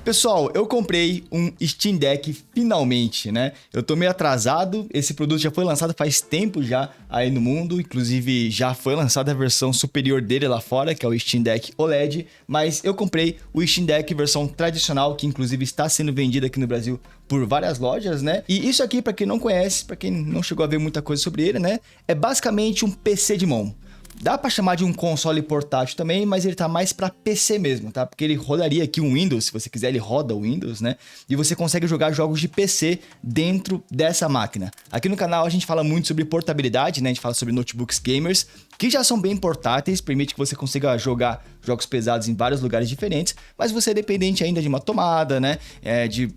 Pessoal, eu comprei um Steam Deck finalmente, né? Eu tô meio atrasado, esse produto já foi lançado faz tempo já aí no mundo, inclusive já foi lançada a versão superior dele lá fora, que é o Steam Deck OLED, mas eu comprei o Steam Deck versão tradicional, que inclusive está sendo vendida aqui no Brasil por várias lojas, né? E isso aqui, pra quem não conhece, pra quem não chegou a ver muita coisa sobre ele, né? É basicamente um PC de mão. Dá pra chamar de um console portátil também, mas ele tá mais pra PC mesmo, tá? Porque ele rodaria aqui um Windows, se você quiser ele roda o Windows, né? E você consegue jogar jogos de PC dentro dessa máquina. Aqui no canal a gente fala muito sobre portabilidade, né? A gente fala sobre notebooks gamers, que já são bem portáteis, permite que você consiga jogar jogos pesados em vários lugares diferentes, mas você é dependente ainda de uma tomada, né?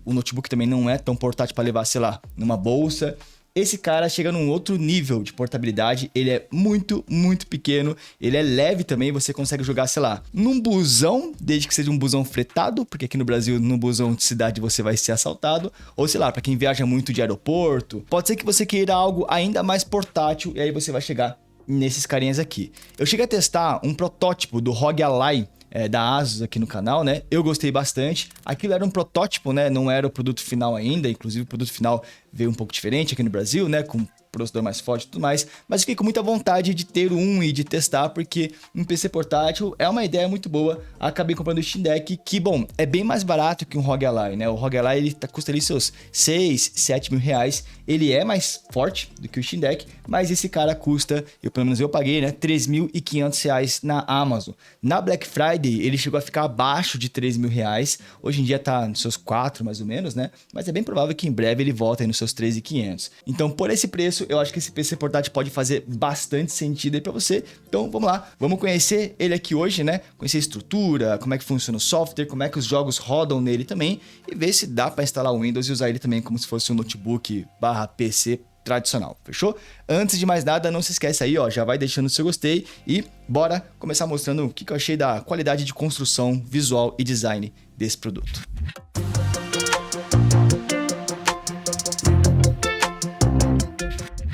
O notebook também não é tão portátil pra levar, sei lá, numa bolsa. Esse cara chega num outro nível de portabilidade, ele é muito, muito pequeno, ele é leve também, você consegue jogar, sei lá, num busão, desde que seja um busão fretado, porque aqui no Brasil, num busão de cidade você vai ser assaltado, ou sei lá, pra quem viaja muito de aeroporto, pode ser que você queira algo ainda mais portátil, e aí você vai chegar nesses carinhas aqui. Eu cheguei a testar um protótipo do ROG Ally, da Asus aqui no canal, né? Eu gostei bastante. Aquilo era um protótipo, né? Não era o produto final ainda. Inclusive, o produto final veio um pouco diferente aqui no Brasil, né? Com processador mais forte e tudo mais. Mas fiquei com muita vontade de ter um e de testar, porque um PC portátil é uma ideia muito boa. Acabei comprando o Steam Deck, que, bom, é bem mais barato que um ROG Ally, né? O ROG Ally, ele custa ali seus 6, 7 mil reais. Ele é mais forte do que o Steam Deck, mas esse cara custa, pelo menos eu paguei, né? 3.500 reais na Amazon. Na Black Friday, ele chegou a ficar abaixo de 3 mil reais. Hoje em dia tá nos seus 4, mais ou menos, né? Mas é bem provável que em breve ele volte aí nos seus 3.500. Então, por esse preço, eu acho que esse PC portátil pode fazer bastante sentido aí pra você. Então, vamos lá. Vamos conhecer ele aqui hoje, né? Conhecer a estrutura, como é que funciona o software, como é que os jogos rodam nele também. E ver se dá pra instalar o Windows e usar ele também como se fosse um notebook / PC tradicional, fechou? Antes de mais nada, não se esquece aí, ó, já vai deixando o seu gostei e bora começar mostrando o que eu achei da qualidade de construção, visual e design desse produto.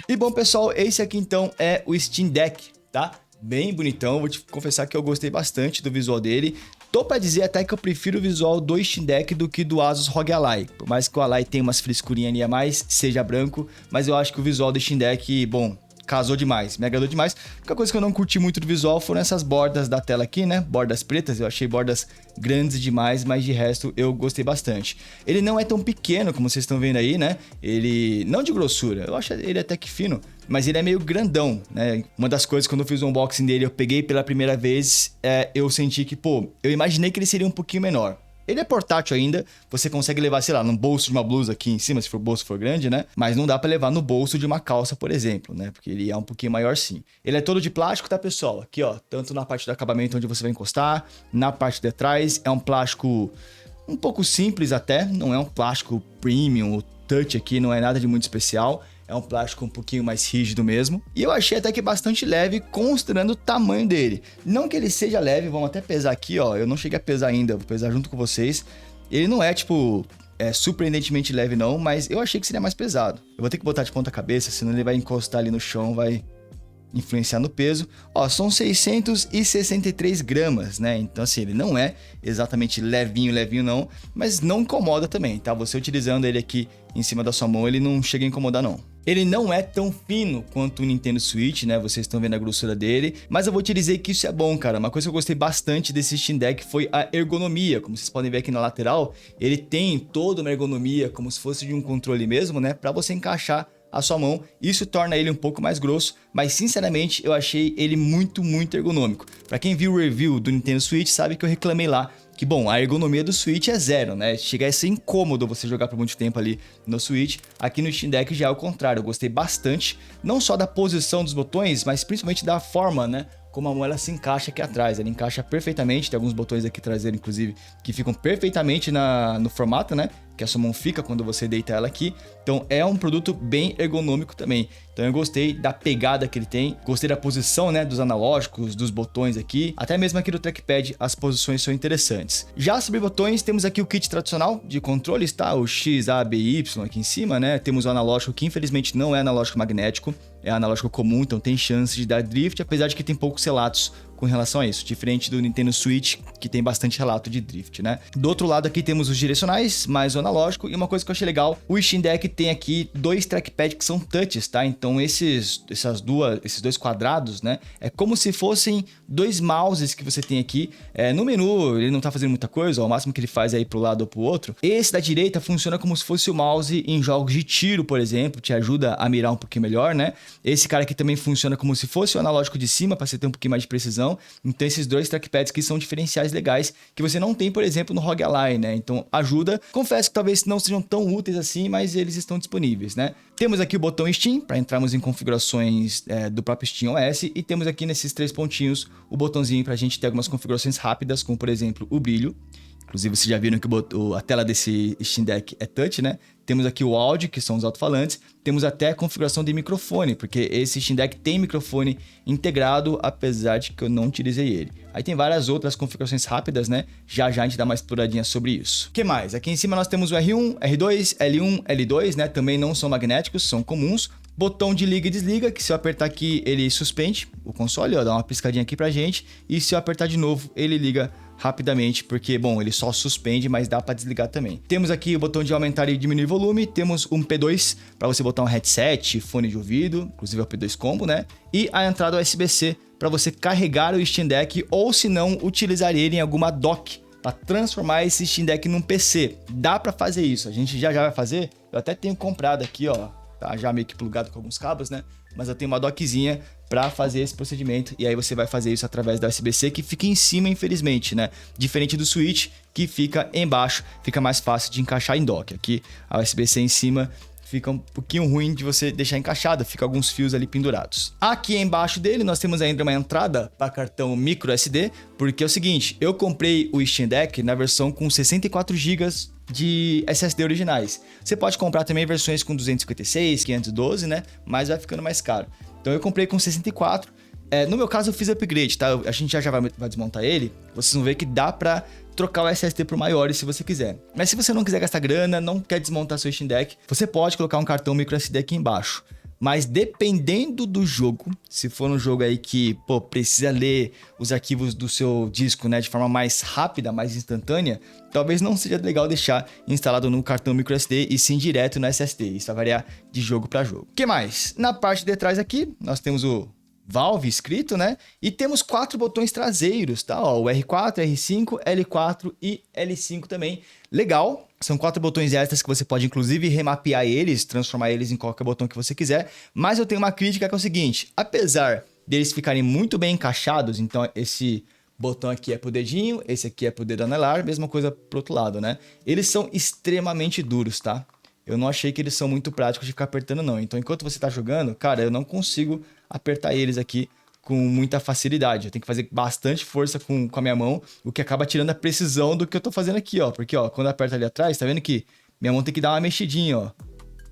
E bom, pessoal, esse aqui então é o Steam Deck, tá? Bem bonitão, vou te confessar que eu gostei bastante do visual dele. Tô pra dizer até que eu prefiro o visual do Steam Deck do que do Asus ROG Ally. Por mais que o Ally tenha umas frescurinhas ali a mais, seja branco, mas eu acho que o visual do Steam Deck, bom, casou demais, me agradou demais. A única coisa que eu não curti muito do visual foram essas bordas da tela aqui, né? Bordas pretas, eu achei bordas grandes demais, mas de resto eu gostei bastante. Ele não é tão pequeno como vocês estão vendo aí, né? Ele, não de grossura, eu acho ele até que fino, mas ele é meio grandão, né? Uma das coisas, quando eu fiz o unboxing dele, eu peguei pela primeira vez, eu senti que, pô, eu imaginei que ele seria um pouquinho menor. Ele é portátil ainda, você consegue levar, sei lá, no bolso de uma blusa aqui em cima, se o bolso for grande, né? Mas não dá pra levar no bolso de uma calça, por exemplo, né? Porque ele é um pouquinho maior sim. Ele é todo de plástico, tá, pessoal? Aqui, ó, tanto na parte do acabamento onde você vai encostar, na parte de trás, é um plástico um pouco simples até, não é um plástico premium, o touch aqui não é nada de muito especial. É um plástico um pouquinho mais rígido mesmo. E eu achei até que bastante leve, considerando o tamanho dele. Não que ele seja leve, vamos até pesar aqui, ó. Eu não cheguei a pesar ainda, vou pesar junto com vocês. Ele não é, tipo, surpreendentemente leve não, mas eu achei que seria mais pesado. Eu vou ter que botar de ponta cabeça, senão ele vai encostar ali no chão, vai influenciar no peso. Ó, são 663 gramas, né? Então, assim, ele não é exatamente levinho não, mas não incomoda também, tá? Você utilizando ele aqui em cima da sua mão, ele não chega a incomodar, não. Ele não é tão fino quanto o Nintendo Switch, né? Vocês estão vendo a grossura dele, mas eu vou te dizer que isso é bom, cara. Uma coisa que eu gostei bastante desse Steam Deck foi a ergonomia. Como vocês podem ver aqui na lateral, ele tem toda uma ergonomia, como se fosse de um controle mesmo, né? Pra você encaixar a sua mão, isso torna ele um pouco mais grosso, mas sinceramente eu achei ele muito, muito ergonômico. Pra quem viu o review do Nintendo Switch sabe que eu reclamei lá que, bom, a ergonomia do Switch é zero, né? Chega a ser incômodo você jogar por muito tempo ali no Switch. Aqui no Steam Deck já é o contrário, eu gostei bastante, não só da posição dos botões, mas principalmente da forma, né? Como a mão ela se encaixa aqui atrás, ela encaixa perfeitamente, tem alguns botões aqui traseiros, inclusive, que ficam perfeitamente no formato, né? Que a sua mão fica quando você deita ela aqui. Então é um produto bem ergonômico também. Então eu gostei da pegada que ele tem, gostei da posição, né, dos analógicos, dos botões aqui, até mesmo aqui do trackpad as posições são interessantes. Já sobre botões, temos aqui o kit tradicional de controles, tá? O X, A, B e Y aqui em cima, né? Temos o analógico que infelizmente não é analógico magnético, é analógico comum, então tem chance de dar drift, apesar de que tem poucos relatos com relação a isso, diferente do Nintendo Switch, que tem bastante relato de drift, né? Do outro lado aqui temos os direcionais, mais o analógico, e uma coisa que eu achei legal, o Steam Deck tem aqui 2 trackpads que são touches, tá? Então esses dois quadrados, né? É como se fossem 2 mouses que você tem aqui. No menu, ele não tá fazendo muita coisa, ó, o máximo que ele faz é ir pro lado ou pro outro. Esse da direita funciona como se fosse o mouse em jogos de tiro, por exemplo, te ajuda a mirar um pouquinho melhor, né? Esse cara aqui também funciona como se fosse o analógico de cima, para você ter um pouquinho mais de precisão. Então esses 2 trackpads que são diferenciais legais, que você não tem, por exemplo, no ROG Ally, né? Então ajuda. Confesso que talvez não sejam tão úteis assim, mas eles estão disponíveis, né? Temos aqui o botão Steam, para entrarmos em configurações do próprio Steam OS, e temos aqui nesses 3 pontinhos o botãozinho para a gente ter algumas configurações rápidas, como por exemplo o brilho. Inclusive, vocês já viram que a tela desse Steam Deck é touch, né? Temos aqui o áudio, que são os alto-falantes. Temos até a configuração de microfone, porque esse Steam Deck tem microfone integrado, apesar de que eu não utilizei ele. Aí tem várias outras configurações rápidas, né? Já a gente dá mais exploradinha sobre isso. O que mais? Aqui em cima nós temos o R1, R2, L1, L2, né? Também não são magnéticos, são comuns. Botão de liga e desliga, que se eu apertar aqui, ele suspende o console, ó, dá uma piscadinha aqui pra gente. E se eu apertar de novo, ele liga rapidamente, porque, bom, ele só suspende, mas dá para desligar também. Temos aqui o botão de aumentar e diminuir o volume, temos um P2 para você botar um headset, fone de ouvido, inclusive é o P2 Combo, né? E a entrada USB-C para você carregar o Steam Deck ou, se não, utilizar ele em alguma dock para transformar esse Steam Deck num PC. Dá para fazer isso, a gente já vai fazer. Eu até tenho comprado aqui, ó, tá já meio que plugado com alguns cabos, né? Mas eu tenho uma dockzinha para fazer esse procedimento, e aí você vai fazer isso através da USB-C, que fica em cima, infelizmente, né? Diferente do Switch, que fica embaixo, fica mais fácil de encaixar em dock. Aqui a USB-C em cima fica um pouquinho ruim de você deixar encaixada, fica alguns fios ali pendurados. Aqui embaixo dele nós temos ainda uma entrada para cartão micro SD, porque é o seguinte, eu comprei o Steam Deck na versão com 64 GB de SSD originais. Você pode comprar também versões com 256, 512, né? Mas vai ficando mais caro. Então eu comprei com 64. No meu caso eu fiz upgrade, tá? A gente já vai desmontar ele. Vocês vão ver que dá pra trocar o SSD por maiores se você quiser. Mas se você não quiser gastar grana, não quer desmontar seu Steam Deck, você pode colocar um cartão micro SD aqui embaixo. Mas dependendo do jogo, se for um jogo aí que, pô, precisa ler os arquivos do seu disco, né, de forma mais rápida, mais instantânea, talvez não seja legal deixar instalado no cartão microSD e sim direto no SSD. Isso vai variar de jogo para jogo. O que mais? Na parte de trás aqui, nós temos o Valve escrito, né? E temos 4 botões traseiros, tá? Ó, o R4, R5, L4 e L5 também. Legal. São 4 botões extras que você pode, inclusive, remapear eles, transformar eles em qualquer botão que você quiser. Mas eu tenho uma crítica que é o seguinte. Apesar deles ficarem muito bem encaixados, então esse botão aqui é pro dedinho, esse aqui é pro dedo anelar, mesma coisa pro outro lado, né? Eles são extremamente duros, tá? Eu não achei que eles são muito práticos de ficar apertando, não. Então, enquanto você tá jogando, cara, eu não consigo apertar eles aqui com muita facilidade. Eu tenho que fazer bastante força com a minha mão, o que acaba tirando a precisão do que eu tô fazendo aqui, ó. Porque, ó, quando eu aperto ali atrás, tá vendo que minha mão tem que dar uma mexidinha, ó.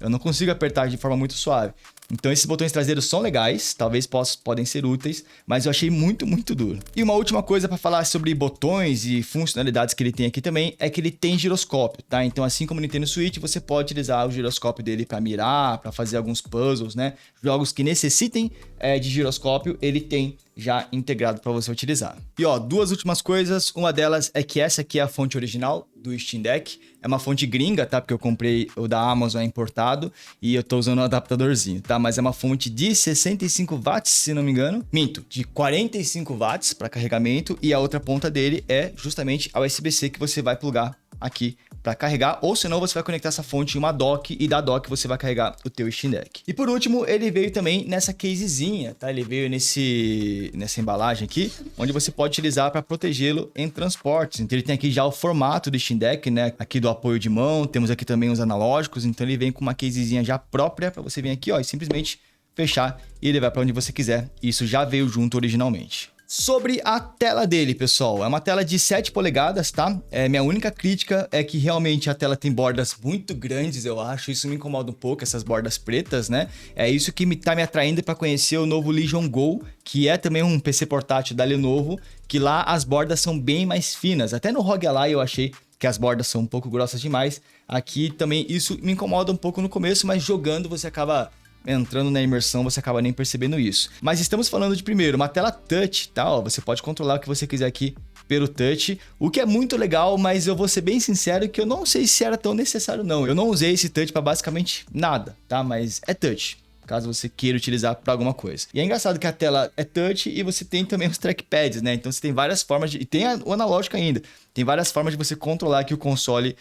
Eu não consigo apertar de forma muito suave. Então esses botões traseiros são legais, talvez podem ser úteis, mas eu achei muito duro. E uma última coisa para falar sobre botões e funcionalidades que ele tem aqui também é que ele tem giroscópio, tá? Então assim como o Nintendo Switch, você pode utilizar o giroscópio dele para mirar, para fazer alguns puzzles, né? Jogos que necessitem de giroscópio, ele tem já integrado para você utilizar. E ó, 2 últimas coisas, uma delas é que essa aqui é a fonte original do Steam Deck, é uma fonte gringa, tá? Porque eu comprei o da Amazon importado e eu tô usando um adaptadorzinho, tá? Mas é uma fonte de 65 watts, se não me engano. Minto, de 45 watts para carregamento, e a outra ponta dele é justamente a USB-C que você vai plugar aqui para carregar, ou senão você vai conectar essa fonte em uma dock e da dock você vai carregar o teu Steam Deck. E por último, ele veio também nessa casezinha, tá? Ele veio nessa embalagem aqui, onde você pode utilizar para protegê-lo em transportes. Então ele tem aqui já o formato do Steam Deck, né? Aqui do apoio de mão, temos aqui também os analógicos, então ele vem com uma casezinha já própria para você vir aqui, ó, e simplesmente fechar e levar para onde você quiser. Isso já veio junto originalmente. Sobre a tela dele, pessoal, é uma tela de 7 polegadas, tá? Minha única crítica é que realmente a tela tem bordas muito grandes, eu acho. Isso me incomoda um pouco, essas bordas pretas, né? É isso que tá me atraindo para conhecer o novo Legion Go, que é também um PC portátil da Lenovo, que lá as bordas são bem mais finas. Até no ROG Ally eu achei que as bordas são um pouco grossas demais. Aqui também isso me incomoda um pouco no começo, mas jogando você acaba entrando na imersão, você acaba nem percebendo isso. Mas estamos falando de, primeiro, uma tela touch, tá? Ó, você pode controlar o que você quiser aqui pelo touch, o que é muito legal, mas eu vou ser bem sincero que eu não sei se era tão necessário não. Eu não usei esse touch para basicamente nada, tá? Mas é touch, caso você queira utilizar para alguma coisa. E é engraçado que a tela é touch e você tem também os trackpads, né? Então você tem várias formas de... E tem o analógico ainda. Tem várias formas de você controlar aqui o console,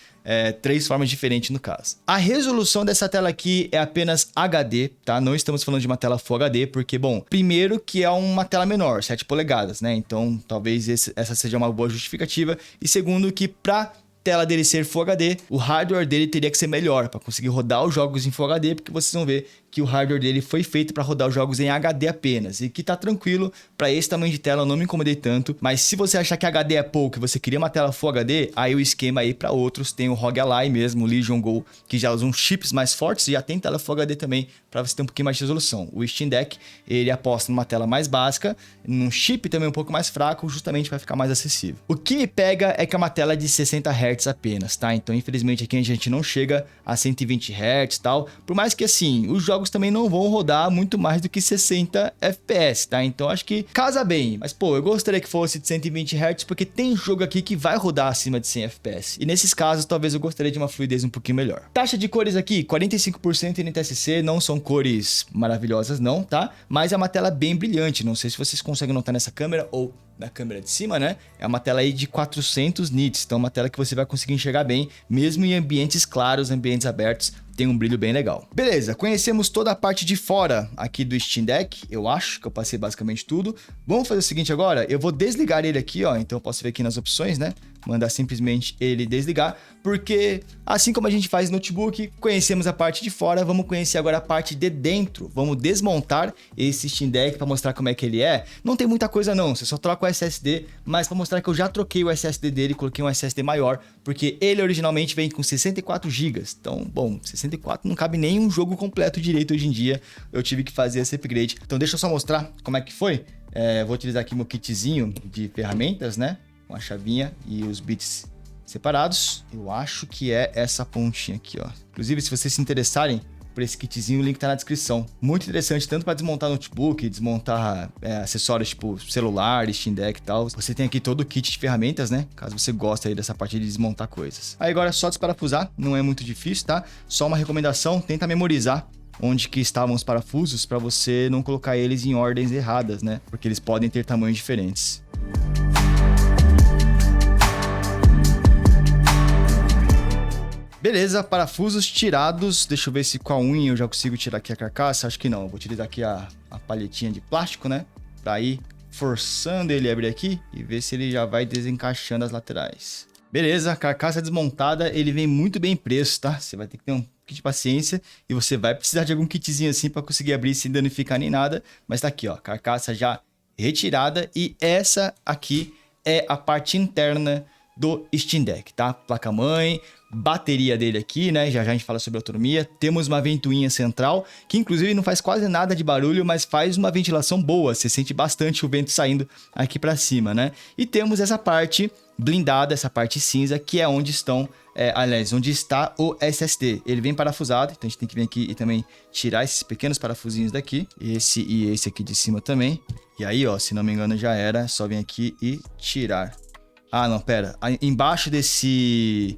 3 formas diferentes no caso. A resolução dessa tela aqui é apenas HD, tá? Não estamos falando de uma tela Full HD, porque, bom, primeiro que é uma tela menor, 7 polegadas, né? Então talvez essa seja uma boa justificativa. E segundo que para tela dele ser Full HD, o hardware dele teria que ser melhor para conseguir rodar os jogos em Full HD, porque vocês vão ver que o hardware dele foi feito para rodar os jogos em HD apenas, e que tá tranquilo, para esse tamanho de tela eu não me incomodei tanto, mas se você achar que HD é pouco e você queria uma tela Full HD, aí o esquema aí para outros, tem o ROG Ally mesmo, o Legion Go, que já usam chips mais fortes e já tem tela Full HD também, para você ter um pouquinho mais de resolução. O Steam Deck, ele aposta numa tela mais básica, num chip também um pouco mais fraco, justamente para ficar mais acessível. O que me pega é que é uma tela de 60 Hz apenas, tá? Então, infelizmente, aqui a gente não chega a 120 Hz e tal, por mais que, assim, os jogos também não vão rodar muito mais do que 60 FPS, tá? Então, acho que casa bem, mas, pô, eu gostaria que fosse de 120 Hz, porque tem jogo aqui que vai rodar acima de 100 FPS, e nesses casos, talvez eu gostaria de uma fluidez um pouquinho melhor. Taxa de cores aqui, 45% NTSC, não são cores maravilhosas não, tá? Mas é uma tela bem brilhante, não sei se vocês conseguem notar nessa câmera ou na câmera de cima, né? É uma tela aí de 400 nits, então é uma tela que você vai conseguir enxergar bem, mesmo em ambientes claros, ambientes abertos, tem um brilho bem legal. Beleza, conhecemos toda a parte de fora aqui do Steam Deck, eu acho que eu passei basicamente tudo. Vamos fazer o seguinte agora, eu vou desligar ele aqui, ó, então eu posso ver aqui nas opções, né? Mandar simplesmente ele desligar, porque assim como a gente faz no notebook, conhecemos a parte de fora, vamos conhecer agora a parte de dentro. Vamos desmontar esse Steam Deck para mostrar como é que ele é. Não tem muita coisa não, você só troca o SSD, mas para mostrar que eu já troquei o SSD dele, coloquei um SSD maior, porque ele originalmente vem com 64 GB. Então, bom, 64 não cabe nem um jogo completo direito hoje em dia, eu tive que fazer esse upgrade. Então deixa eu só mostrar como é que foi. Vou utilizar aqui meu kitzinho de ferramentas, né? Com a chavinha e os bits separados. Eu acho que é essa pontinha aqui, ó. Inclusive, se vocês se interessarem por esse kitzinho, o link tá na descrição. Muito interessante, tanto para desmontar notebook, desmontar acessórios tipo celular, Steam Deck e tal. Você tem aqui todo o kit de ferramentas, né? Caso você goste aí dessa parte de desmontar coisas. Aí agora é só desparafusar, não é muito difícil, tá? Só uma recomendação, tenta memorizar onde que estavam os parafusos para você não colocar eles em ordens erradas, né? Porque eles podem ter tamanhos diferentes. Beleza, parafusos tirados. Deixa eu ver se com a unha eu já consigo tirar aqui a carcaça. Acho que não. Eu vou utilizar aqui a palhetinha de plástico, né? Pra ir forçando ele a abrir aqui e ver se ele já vai desencaixando as laterais. Beleza, carcaça desmontada. Ele vem muito bem preço, tá? Você vai ter que ter um pouquinho de paciência e você vai precisar de algum kitzinho assim pra conseguir abrir sem danificar nem nada. Mas tá aqui, ó. Carcaça já retirada e essa aqui é a parte interna do Steam Deck, tá? Placa-mãe, bateria dele aqui, né? Já a gente fala sobre autonomia. Temos uma ventoinha central, que inclusive não faz quase nada de barulho, mas faz uma ventilação boa. Você sente bastante o vento saindo aqui para cima, né? E temos essa parte blindada, essa parte cinza, que é onde estão, aliás, onde está o SSD. Ele vem parafusado, então a gente tem que vir aqui e também tirar esses pequenos parafusinhos daqui. Esse e esse aqui de cima também. E aí, ó, se não me engano já era, só vir aqui e tirar. Ah, não, pera. Embaixo desse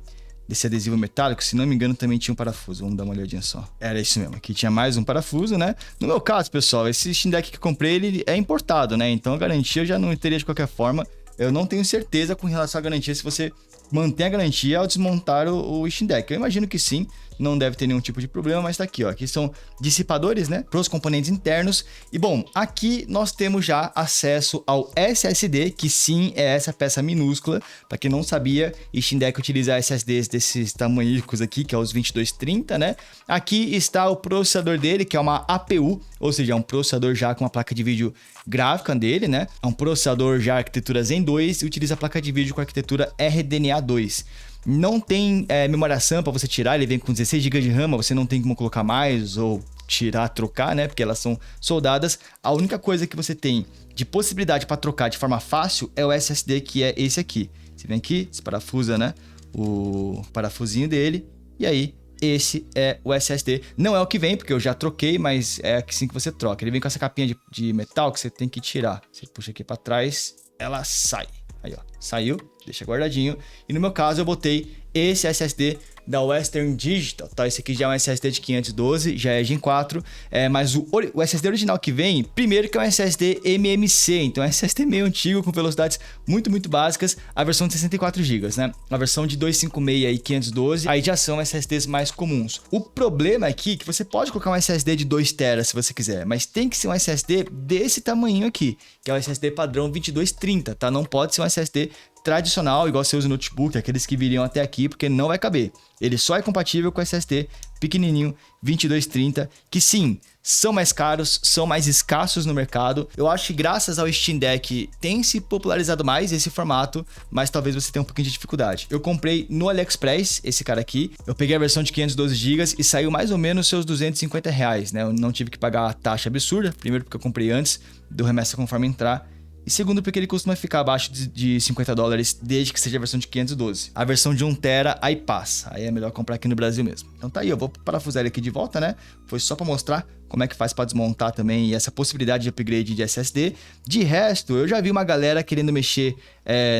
adesivo metálico, se não me engano, também tinha um parafuso. Vamos dar uma olhadinha só. Era isso mesmo. Aqui tinha mais um parafuso, né? No meu caso, pessoal, esse Steam Deck que eu comprei, ele é importado, né? Então a garantia eu já não teria de qualquer forma. Eu não tenho certeza com relação à garantia se você mantém a garantia ao desmontar o Steam Deck. Eu imagino que sim, não deve ter nenhum tipo de problema, mas tá aqui, ó. Aqui são dissipadores, né, para os componentes internos. E bom, aqui nós temos já acesso ao SSD, que sim é essa peça minúscula. Para quem não sabia, Steam Deck utiliza SSDs desses tamanhicos aqui, que é os 2230, né? Aqui está o processador dele, que é uma APU, ou seja, é um processador já com uma placa de vídeo gráfica dele, né? É um processador já arquitetura Zen 2 e utiliza a placa de vídeo com arquitetura RDNA 2. Não tem memória RAM para você tirar, ele vem com 16 GB de RAM, você não tem como colocar mais ou tirar, trocar, né? Porque elas são soldadas. A única coisa que você tem de possibilidade para trocar de forma fácil é o SSD, que é esse aqui. Você vem aqui, desparafusa, né? O parafusinho dele e aí esse é o SSD. Não é o que vem, porque eu já troquei, mas é assim que você troca. Ele vem com essa capinha de metal que você tem que tirar. Você puxa aqui para trás, ela sai. Aí, ó, saiu, deixa guardadinho. E no meu caso eu botei esse SSD da Western Digital, tá? Esse aqui já é um SSD de 512, já é Gen 4, mas o SSD original que vem, primeiro que é um SSD MMC, então é um SSD meio antigo, com velocidades muito básicas, a versão de 64 GB, né? A versão de 256 e 512, aí já são SSDs mais comuns. O problema aqui é que você pode colocar um SSD de 2 TB se você quiser, mas tem que ser um SSD desse tamanho aqui, que é o SSD padrão 2230, tá? Não pode ser um SSD tradicional, igual você usa no notebook, aqueles que viriam até aqui, porque não vai caber. Ele só é compatível com SSD pequenininho 2230, que sim, são mais caros, são mais escassos no mercado. Eu acho que graças ao Steam Deck tem se popularizado mais esse formato, mas talvez você tenha um pouquinho de dificuldade. Eu comprei no AliExpress esse cara aqui, eu peguei a versão de 512 GB e saiu mais ou menos seus R$250, né? Eu não tive que pagar a taxa absurda, primeiro porque eu comprei antes do remessa conforme entrar, e segundo porque ele costuma ficar abaixo de $50 desde que seja a versão de 512. A versão de 1 TB aí passa, aí é melhor comprar aqui no Brasil mesmo. Então tá aí, eu vou parafusar ele aqui de volta, né? Foi só para mostrar como é que faz para desmontar também e essa possibilidade de upgrade de SSD. De resto, eu já vi uma galera querendo mexer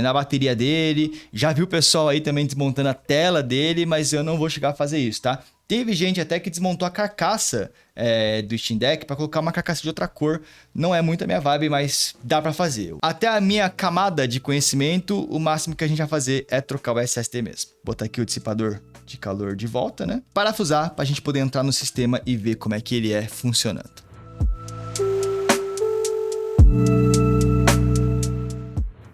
na bateria dele, já vi o pessoal aí também desmontando a tela dele, mas eu não vou chegar a fazer isso, tá? Teve gente até que desmontou a carcaça do Steam Deck para colocar uma carcaça de outra cor. Não é muito a minha vibe, mas dá para fazer. Até a minha camada de conhecimento, o máximo que a gente vai fazer é trocar o SSD mesmo. Botar aqui o dissipador de calor de volta, né? Parafusar para a gente poder entrar no sistema e ver como é que ele é funcionando.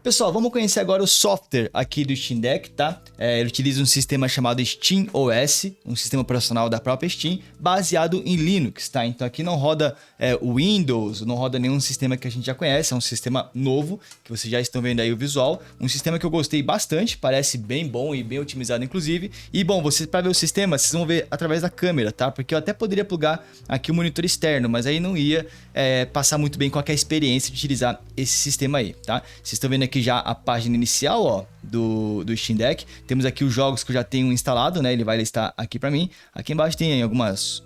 Pessoal, vamos conhecer agora o software aqui do Steam Deck, tá? Ele utiliza um sistema chamado SteamOS, um sistema operacional da própria Steam, baseado em Linux, tá? Então aqui não roda o Windows, não roda nenhum sistema que a gente já conhece, é um sistema novo, que vocês já estão vendo aí o visual, um sistema que eu gostei bastante, parece bem bom e bem otimizado inclusive. E bom, para ver o sistema, vocês vão ver através da câmera, tá? Porque eu até poderia plugar aqui o monitor externo, mas aí não ia passar muito bem com a experiência de utilizar esse sistema aí, tá? Vocês estão vendo aqui já a página inicial, ó, do Steam Deck. Temos aqui os jogos que eu já tenho instalado, né? Ele vai listar aqui para mim. Aqui embaixo tem algumas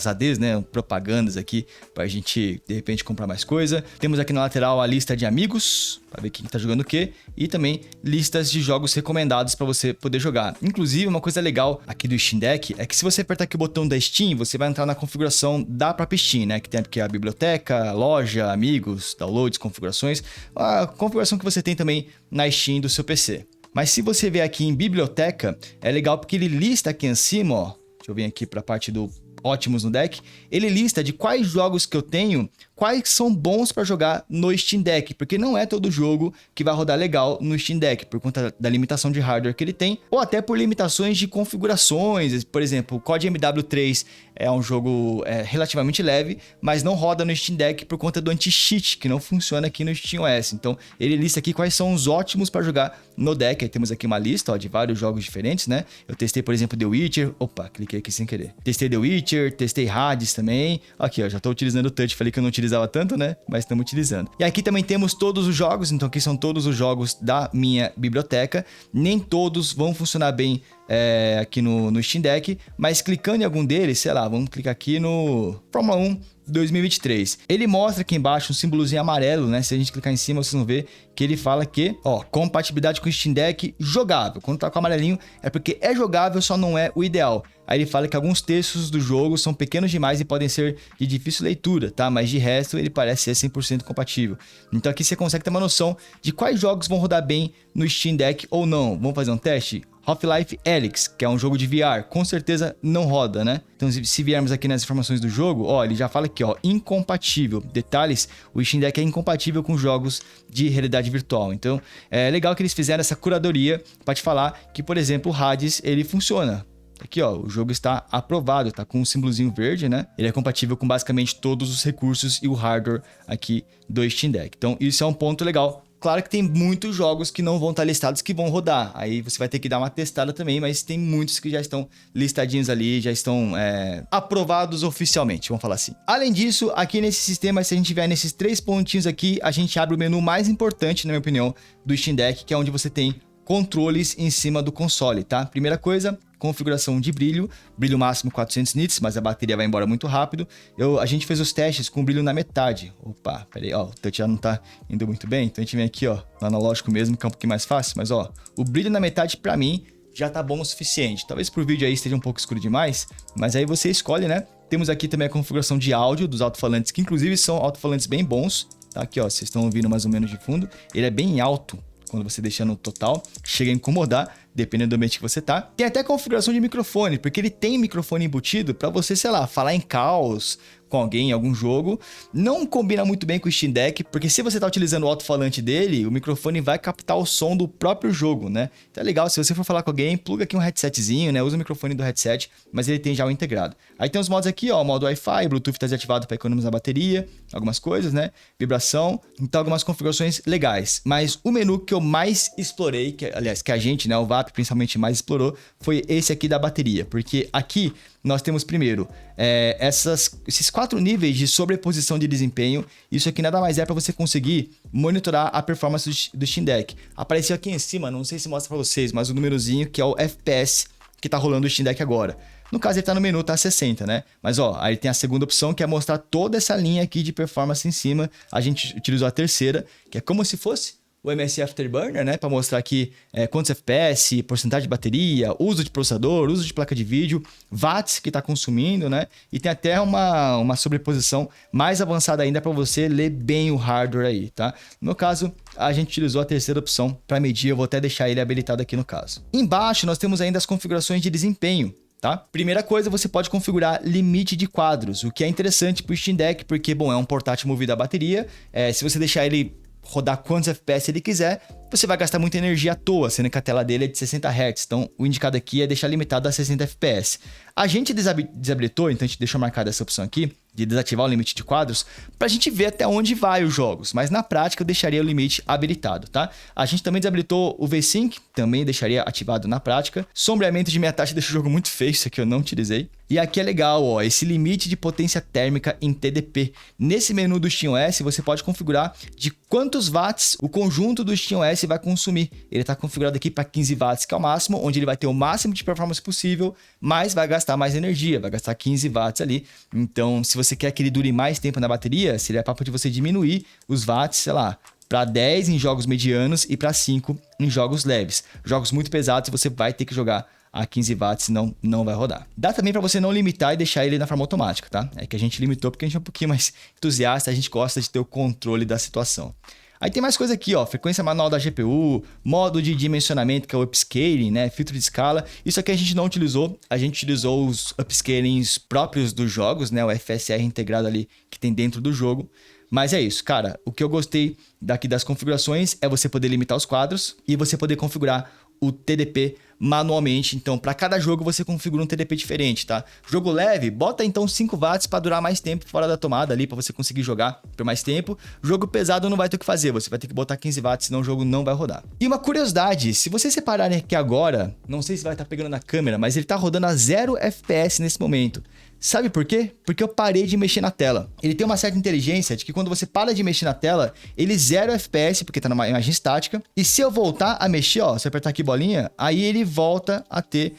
ADs, né? Propagandas aqui pra gente, de repente, comprar mais coisa. Temos aqui na lateral a lista de amigos, para ver quem tá jogando o quê. E também listas de jogos recomendados para você poder jogar. Inclusive, uma coisa legal aqui do Steam Deck é que se você apertar aqui o botão da Steam, você vai entrar na configuração da própria Steam, né? Que tem aqui a biblioteca, loja, amigos, downloads, configurações. A configuração que você tem também na Steam do seu PC. Mas se você vier aqui em biblioteca, é legal porque ele lista aqui em cima, ó. Deixa eu vir aqui para a parte do ótimos no deck, ele lista de quais jogos que eu tenho, quais são bons para jogar no Steam Deck, porque não é todo jogo que vai rodar legal no Steam Deck, por conta da limitação de hardware que ele tem, ou até por limitações de configurações. Por exemplo, o COD MW3 é um jogo relativamente leve, mas não roda no Steam Deck por conta do anti-cheat, que não funciona aqui no SteamOS. Então, ele lista aqui quais são os ótimos para jogar no deck. Aí temos aqui uma lista, ó, de vários jogos diferentes, né? Eu testei, por exemplo, The Witcher. Opa, cliquei aqui sem querer. Testei The Witcher, testei Hades também. Aqui, ó, já tô utilizando o Touch. Falei que eu não utilizava tanto, né? Mas estamos utilizando. E aqui também temos todos os jogos. Então, aqui são todos os jogos da minha biblioteca. Nem todos vão funcionar bem aqui no Steam Deck, mas clicando em algum deles, sei lá, vamos clicar aqui no Fórmula 1 2023. Ele mostra aqui embaixo um símbolozinho amarelo, né? Se a gente clicar em cima, vocês vão ver que ele fala que, ó, compatibilidade com o Steam Deck jogável. Quando tá com o amarelinho, é porque é jogável, só não é o ideal. Aí ele fala que alguns textos do jogo são pequenos demais e podem ser de difícil leitura, tá? Mas de resto, ele parece ser 100% compatível. Então aqui você consegue ter uma noção de quais jogos vão rodar bem no Steam Deck ou não. Vamos fazer um teste? Half-Life Alyx, que é um jogo de VR, com certeza não roda, né? Então, se viermos aqui nas informações do jogo, ó, ele já fala aqui, ó, incompatível. Detalhes, o Steam Deck é incompatível com jogos de realidade virtual. Então, é legal que eles fizeram essa curadoria para te falar que, por exemplo, o Hades, ele funciona. Aqui, ó, o jogo está aprovado, tá com um símbolozinho verde, né? Ele é compatível com basicamente todos os recursos e o hardware aqui do Steam Deck. Então, isso é um ponto legal. Claro que tem muitos jogos que não vão estar listados que vão rodar. Aí você vai ter que dar uma testada também, mas tem muitos que já estão listadinhos ali, já estão aprovados oficialmente, vamos falar assim. Além disso, aqui nesse sistema, se a gente vier nesses 3 pontinhos aqui, a gente abre o menu mais importante, na minha opinião, do Steam Deck, que é onde você tem controles em cima do console, tá? Primeira coisa, configuração de brilho, brilho máximo 400 nits, mas a bateria vai embora muito rápido. A gente fez os testes com brilho na metade. Opa, peraí, ó, o touch já não tá indo muito bem, então a gente vem aqui, ó, no analógico mesmo, que é um pouquinho mais fácil, mas ó, o brilho na metade pra mim já tá bom o suficiente. Talvez pro vídeo aí esteja um pouco escuro demais, mas aí você escolhe, né? Temos aqui também a configuração de áudio dos alto-falantes, que inclusive são alto-falantes bem bons, tá? Aqui, ó, vocês estão ouvindo mais ou menos de fundo. Ele é bem alto quando você deixa no total, chega a incomodar, dependendo do ambiente que você tá. Tem até configuração de microfone, porque ele tem microfone embutido para você, sei lá, falar em calls com alguém em algum jogo. Não combina muito bem com o Steam Deck, porque se você tá utilizando o alto-falante dele, o microfone vai captar o som do próprio jogo, né? Então é legal, se você for falar com alguém, pluga aqui um headsetzinho, né? Usa o microfone do headset, mas ele tem já o integrado. Aí tem os modos aqui, ó, modo Wi-Fi, Bluetooth tá desativado para economizar bateria, algumas coisas, né? Vibração, então algumas configurações legais. Mas o menu que eu mais explorei, que a gente, né, o VAP principalmente mais explorou, foi esse aqui da bateria, porque aqui nós temos primeiro esses 4 níveis de sobreposição de desempenho. Isso aqui nada mais é para você conseguir monitorar a performance do Steam Deck. Apareceu aqui em cima, não sei se mostra para vocês, mas o númerozinho que é o FPS que tá rolando o Steam Deck agora. No caso, ele tá no menu, tá 60, né? Mas ó, aí tem a segunda opção, que é mostrar toda essa linha aqui de performance em cima. A gente utilizou a terceira, que é como se fosse o MSI Afterburner, né? Para mostrar aqui quantos FPS, porcentagem de bateria, uso de processador, uso de placa de vídeo, watts que está consumindo, né? E tem até uma sobreposição mais avançada ainda para você ler bem o hardware aí, tá? No meu caso, a gente utilizou a terceira opção para medir, eu vou até deixar ele habilitado aqui no caso. Embaixo nós temos ainda as configurações de desempenho. Tá? Primeira coisa, você pode configurar limite de quadros, o que é interessante para o Steam Deck, porque, bom, é um portátil movido a bateria, se você deixar ele rodar quantos FPS ele quiser, você vai gastar muita energia à toa, sendo que a tela dele é de 60 Hz, então o indicado aqui é deixar limitado a 60 FPS. A gente desabilitou, então a gente deixou marcada essa opção aqui, de desativar o limite de quadros, pra gente ver até onde vai os jogos, mas na prática eu deixaria o limite habilitado, tá? A gente também desabilitou o V-Sync, também deixaria ativado na prática. Sombreamento de meia taxa deixa o jogo muito feio, isso aqui eu não utilizei. E aqui é legal, ó, esse limite de potência térmica em TDP. Nesse menu do SteamOS você pode configurar de quantos watts o conjunto do SteamOS vai consumir. Ele está configurado aqui para 15 watts, que é o máximo, onde ele vai ter o máximo de performance possível, mas vai gastar mais energia, vai gastar 15 watts ali. Então, se você quer que ele dure mais tempo na bateria, seria papo de você diminuir os watts, sei lá, para 10 em jogos medianos e para 5 em jogos leves. Jogos muito pesados você vai ter que jogar a 15 watts, senão não vai rodar. Dá também para você não limitar e deixar ele na forma automática, tá? É que a gente limitou porque a gente é um pouquinho mais entusiasta, a gente gosta de ter o controle da situação. Aí tem mais coisa aqui, ó, frequência manual da GPU, modo de dimensionamento, que é o upscaling, né, filtro de escala. Isso aqui a gente não utilizou, a gente utilizou os upscalings próprios dos jogos, né, o FSR integrado ali que tem dentro do jogo. Mas é isso, cara, o que eu gostei daqui das configurações é você poder limitar os quadros e você poder configurar o TDP manualmente. Então, para cada jogo você configura um TDP diferente, tá? Jogo leve, bota então 5 watts para durar mais tempo fora da tomada ali, para você conseguir jogar por mais tempo. Jogo pesado não vai ter o que fazer, você vai ter que botar 15 watts, senão o jogo não vai rodar. E uma curiosidade, se vocês separarem aqui agora, não sei se vai estar pegando na câmera, mas ele tá rodando a 0 FPS nesse momento. Sabe por quê? Porque eu parei de mexer na tela. Ele tem uma certa inteligência de que quando você para de mexer na tela, ele 0 FPS, porque tá numa imagem estática. E se eu voltar a mexer, ó, se eu apertar aqui bolinha, aí ele volta a ter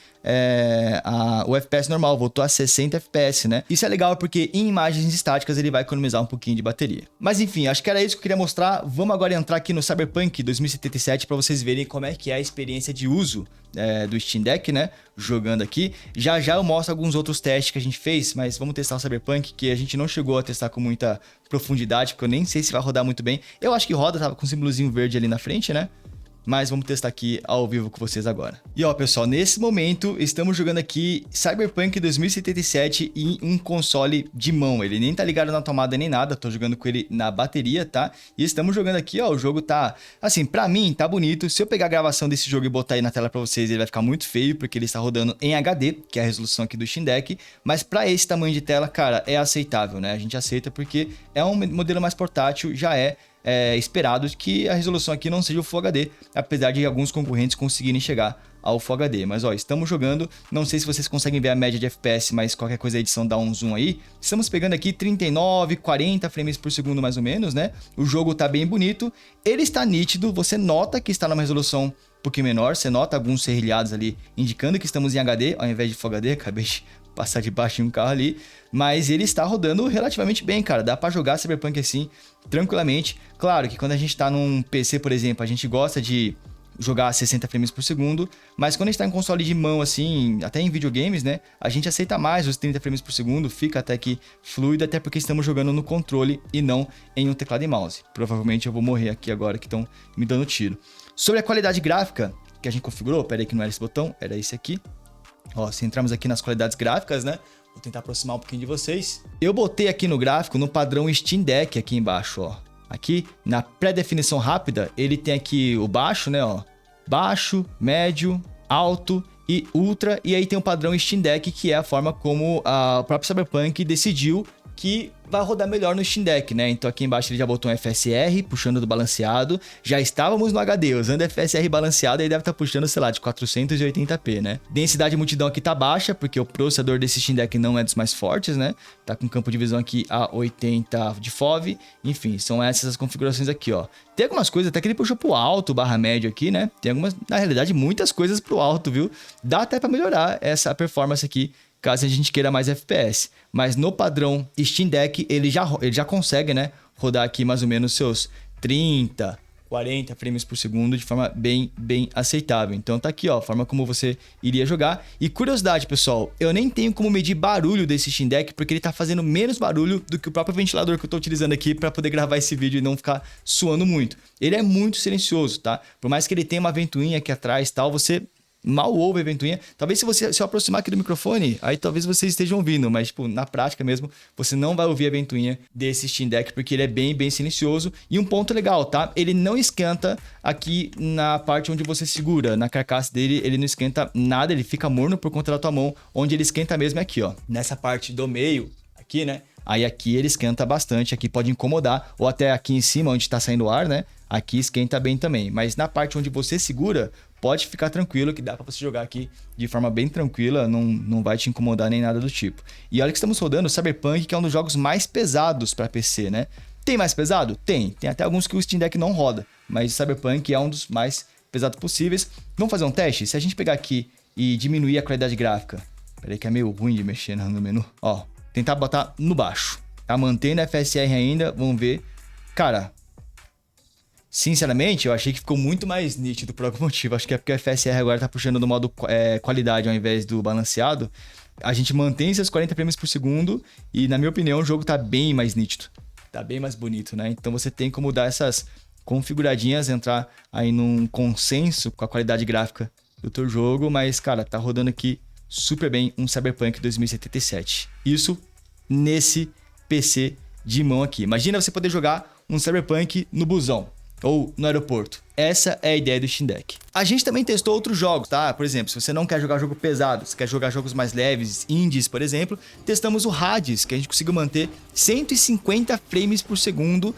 o FPS normal, voltou a 60 FPS, né? Isso é legal porque em imagens estáticas ele vai economizar um pouquinho de bateria. Mas enfim, acho que era isso que eu queria mostrar. Vamos agora entrar aqui no Cyberpunk 2077 para vocês verem como é que é a experiência de uso do Steam Deck, né? Jogando aqui. Já já eu mostro alguns outros testes que a gente fez, mas vamos testar o Cyberpunk, que a gente não chegou a testar com muita profundidade, porque eu nem sei se vai rodar muito bem. Eu acho que roda, tava com um símbolozinho verde ali na frente, né? Mas vamos testar aqui ao vivo com vocês agora. E ó, pessoal, nesse momento estamos jogando aqui Cyberpunk 2077 em um console de mão. Ele nem tá ligado na tomada nem nada, tô jogando com ele na bateria, tá? E estamos jogando aqui, ó, o jogo tá... Assim, pra mim tá bonito. Se eu pegar a gravação desse jogo e botar aí na tela pra vocês, ele vai ficar muito feio, porque ele está rodando em HD, que é a resolução aqui do Steam Deck. Mas pra esse tamanho de tela, cara, é aceitável, né? A gente aceita porque é um modelo mais portátil, já é esperado que a resolução aqui não seja o Full HD, apesar de alguns concorrentes conseguirem chegar ao Full HD. Mas ó, estamos jogando, não sei se vocês conseguem ver a média de FPS, mas qualquer coisa a edição dá um zoom aí. Estamos pegando aqui 39, 40 frames por segundo mais ou menos, né? O jogo tá bem bonito, ele está nítido, você nota que está numa resolução pouquinho menor, você nota alguns serrilhados ali indicando que estamos em HD ao invés de Full HD, acabei de passar debaixo de um carro ali, mas ele está rodando relativamente bem, cara, dá pra jogar Cyberpunk assim, tranquilamente. Claro que quando a gente tá num PC, por exemplo, a gente gosta de jogar a 60 frames por segundo, mas quando a gente tá em console de mão, assim, até em videogames, né, a gente aceita mais os 30 frames por segundo, fica até que fluido, até porque estamos jogando no controle e não em um teclado e mouse. Provavelmente eu vou morrer aqui agora que estão me dando tiro. Sobre a qualidade gráfica que a gente configurou, pera aí que não era esse botão, era esse aqui. Ó, se entrarmos aqui nas qualidades gráficas, né, vou tentar aproximar um pouquinho de vocês. Eu botei aqui no gráfico no padrão Steam Deck aqui embaixo, ó. Aqui, na pré-definição rápida, ele tem aqui o baixo, né, ó. Baixo, médio, alto e ultra. E aí tem o padrão Steam Deck, que é a forma como o próprio Cyberpunk decidiu que vai rodar melhor no Steam Deck, né? Então aqui embaixo ele já botou um FSR, puxando do balanceado. Já estávamos no HD, usando FSR balanceado, aí deve estar puxando, sei lá, de 480p, né? Densidade de multidão aqui tá baixa, porque o processador desse Steam Deck não é dos mais fortes, né? Tá com campo de visão aqui a 80 de FOV. Enfim, são essas as configurações aqui, ó. Tem algumas coisas até que ele puxou pro alto, barra médio aqui, né? Tem algumas, na realidade, muitas coisas pro alto, viu? Dá até pra melhorar essa performance aqui, caso a gente queira mais FPS. Mas no padrão Steam Deck, ele já consegue, né, rodar aqui mais ou menos seus 30, 40 frames por segundo de forma bem aceitável. Então tá aqui, ó, a forma como você iria jogar. E curiosidade, pessoal, eu nem tenho como medir barulho desse Steam Deck, porque ele tá fazendo menos barulho do que o próprio ventilador que eu tô utilizando aqui para poder gravar esse vídeo e não ficar suando muito. Ele é muito silencioso, tá? Por mais que ele tenha uma ventoinha aqui atrás e tal, você mal ouve a ventoinha. Talvez se eu aproximar aqui do microfone, aí talvez vocês estejam ouvindo, mas tipo, na prática mesmo, você não vai ouvir a ventoinha desse Steam Deck, porque ele é bem silencioso. E um ponto legal, tá? Ele não esquenta aqui na parte onde você segura, na carcaça dele, ele não esquenta nada, ele fica morno por conta da tua mão. Onde ele esquenta mesmo é aqui, ó, nessa parte do meio, aqui, né? Aí aqui ele esquenta bastante, aqui pode incomodar, ou até aqui em cima onde tá saindo o ar, né? Aqui esquenta bem também, mas na parte onde você segura, pode ficar tranquilo que dá pra você jogar aqui de forma bem tranquila, não vai te incomodar nem nada do tipo. E olha que estamos rodando o Cyberpunk, que é um dos jogos mais pesados pra PC, né? Tem mais pesado? Tem até alguns que o Steam Deck não roda, mas o Cyberpunk é um dos mais pesados possíveis. Vamos fazer um teste? Se a gente pegar aqui e diminuir a qualidade gráfica, peraí que é meio ruim de mexer no menu, ó, tentar botar no baixo, tá? Mantendo a FSR ainda, vamos ver. Cara, sinceramente, eu achei que ficou muito mais nítido por algum motivo. Acho que é porque o FSR agora tá puxando no modo qualidade ao invés do balanceado. A gente mantém esses 40 frames por segundo e, na minha opinião, o jogo tá bem mais nítido. Tá bem mais bonito, né? Então você tem como dar essas configuradinhas, entrar aí num consenso com a qualidade gráfica do teu jogo. Mas, cara, tá rodando aqui super bem um Cyberpunk 2077. Isso nesse PC de mão aqui. Imagina você poder jogar um Cyberpunk no busão ou no aeroporto. Essa é a ideia do Steam Deck. A gente também testou outros jogos, tá? Por exemplo, se você não quer jogar jogo pesado, se quer jogar jogos mais leves, indies, por exemplo, testamos o Hades, que a gente conseguiu manter 150 frames por segundo,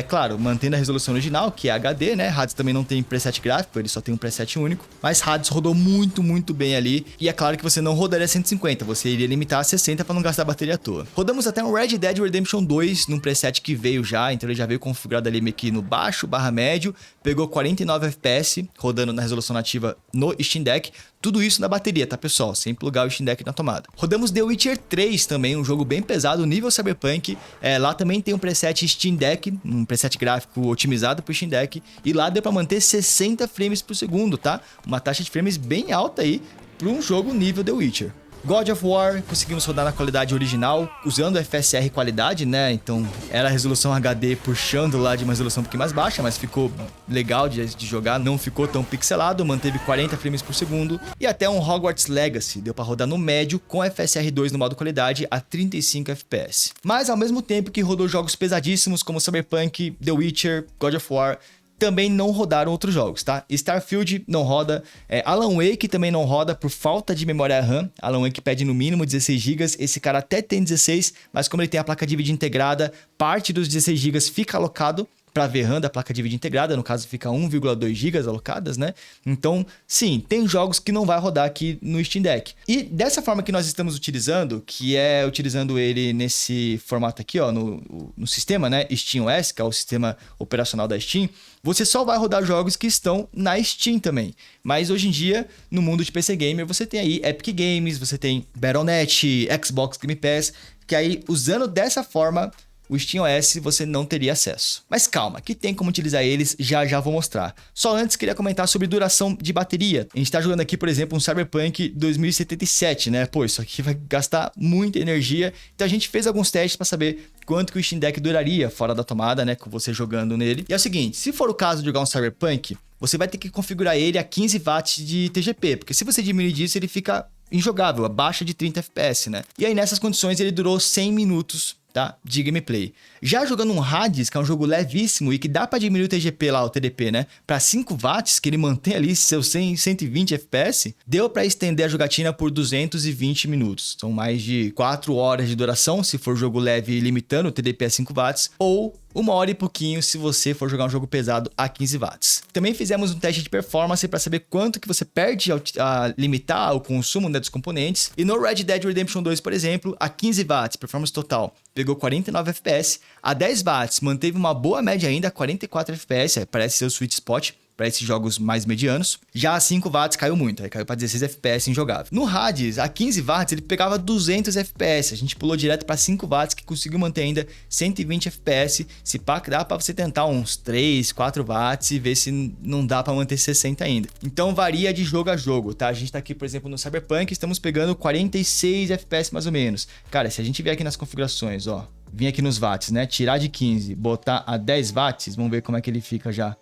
claro, mantendo a resolução original, que é HD, né? Hades também não tem preset gráfico, ele só tem um preset único, mas Hades rodou muito bem ali, e é claro que você não rodaria 150, você iria limitar a 60 para não gastar bateria à toa. Rodamos até um Red Dead Redemption 2 num preset que veio já, então ele já veio configurado ali meio que no baixo, barra médio, pegou 49 FPS, rodando na resolução nativa no Steam Deck. Tudo isso na bateria, tá, pessoal? Sem plugar o Steam Deck na tomada. Rodamos The Witcher 3 também, um jogo bem pesado, nível Cyberpunk. Lá também tem um preset Steam Deck, um preset gráfico otimizado pro Steam Deck. E lá deu pra manter 60 frames por segundo, tá? Uma taxa de frames bem alta aí para um jogo nível The Witcher. God of War, conseguimos rodar na qualidade original, usando FSR qualidade, né? Então era a resolução HD puxando lá de uma resolução um pouquinho mais baixa, mas ficou legal de jogar, não ficou tão pixelado, manteve 40 frames por segundo. E até um Hogwarts Legacy, deu pra rodar no médio com FSR 2 no modo qualidade a 35 FPS. Mas ao mesmo tempo que rodou jogos pesadíssimos como Cyberpunk, The Witcher, God of War, também não rodaram outros jogos, tá? Starfield não roda, Alan Wake também não roda por falta de memória RAM. Alan Wake pede no mínimo 16 GB, esse cara até tem 16, mas como ele tem a placa de vídeo integrada, parte dos 16 GB fica alocado para VRAM da placa de vídeo integrada, no caso fica 1,2 GB alocadas, né? Então, sim, tem jogos que não vai rodar aqui no Steam Deck. E dessa forma que nós estamos utilizando, que é utilizando ele nesse formato aqui, ó, no sistema, né, SteamOS, que é o sistema operacional da Steam, você só vai rodar jogos que estão na Steam também. Mas hoje em dia, no mundo de PC Gamer, você tem aí Epic Games, você tem Battle.net, Xbox Game Pass, que aí, usando dessa forma, o SteamOS você não teria acesso. Mas calma, que tem como utilizar eles, já vou mostrar. Só antes queria comentar sobre duração de bateria. A gente tá jogando aqui, por exemplo, um Cyberpunk 2077, né? Pô, isso aqui vai gastar muita energia. Então a gente fez alguns testes para saber quanto que o Steam Deck duraria fora da tomada, né? Com você jogando nele. E é o seguinte, se for o caso de jogar um Cyberpunk, você vai ter que configurar ele a 15 watts de TGP, porque se você diminuir disso, ele fica injogável, abaixo de 30 FPS, né? E aí nessas condições ele durou 100 minutos, tá, de gameplay. Já jogando um Hades, que é um jogo levíssimo e que dá para diminuir o TGP lá, o TDP, né, para 5 watts, que ele mantém ali seus 120 FPS, deu para estender a jogatina por 220 minutos. São mais de 4 horas de duração, se for jogo leve limitando o TDP a 5 watts, ou 1 hora e pouquinho se você for jogar um jogo pesado a 15 watts. Também fizemos um teste de performance para saber quanto que você perde a limitar o consumo, né, dos componentes. E no Red Dead Redemption 2, por exemplo, a 15 watts, performance total, pegou 49 FPS. A 10 watts manteve uma boa média ainda, 44 FPS, parece ser o sweet spot para esses jogos mais medianos. Já a 5 watts caiu muito, aí caiu para 16 FPS injogável. No Hades, a 15 watts ele pegava 200 FPS, a gente pulou direto para 5 watts que conseguiu manter ainda 120 FPS. Se pá, dá para você tentar uns 3, 4 watts e ver se não dá para manter 60 ainda. Então varia de jogo a jogo, tá? A gente tá aqui, por exemplo, no Cyberpunk, estamos pegando 46 FPS mais ou menos. Cara, se a gente vier aqui nas configurações, ó, vir aqui nos watts, né? Tirar de 15, botar a 10 watts, vamos ver como é que ele fica já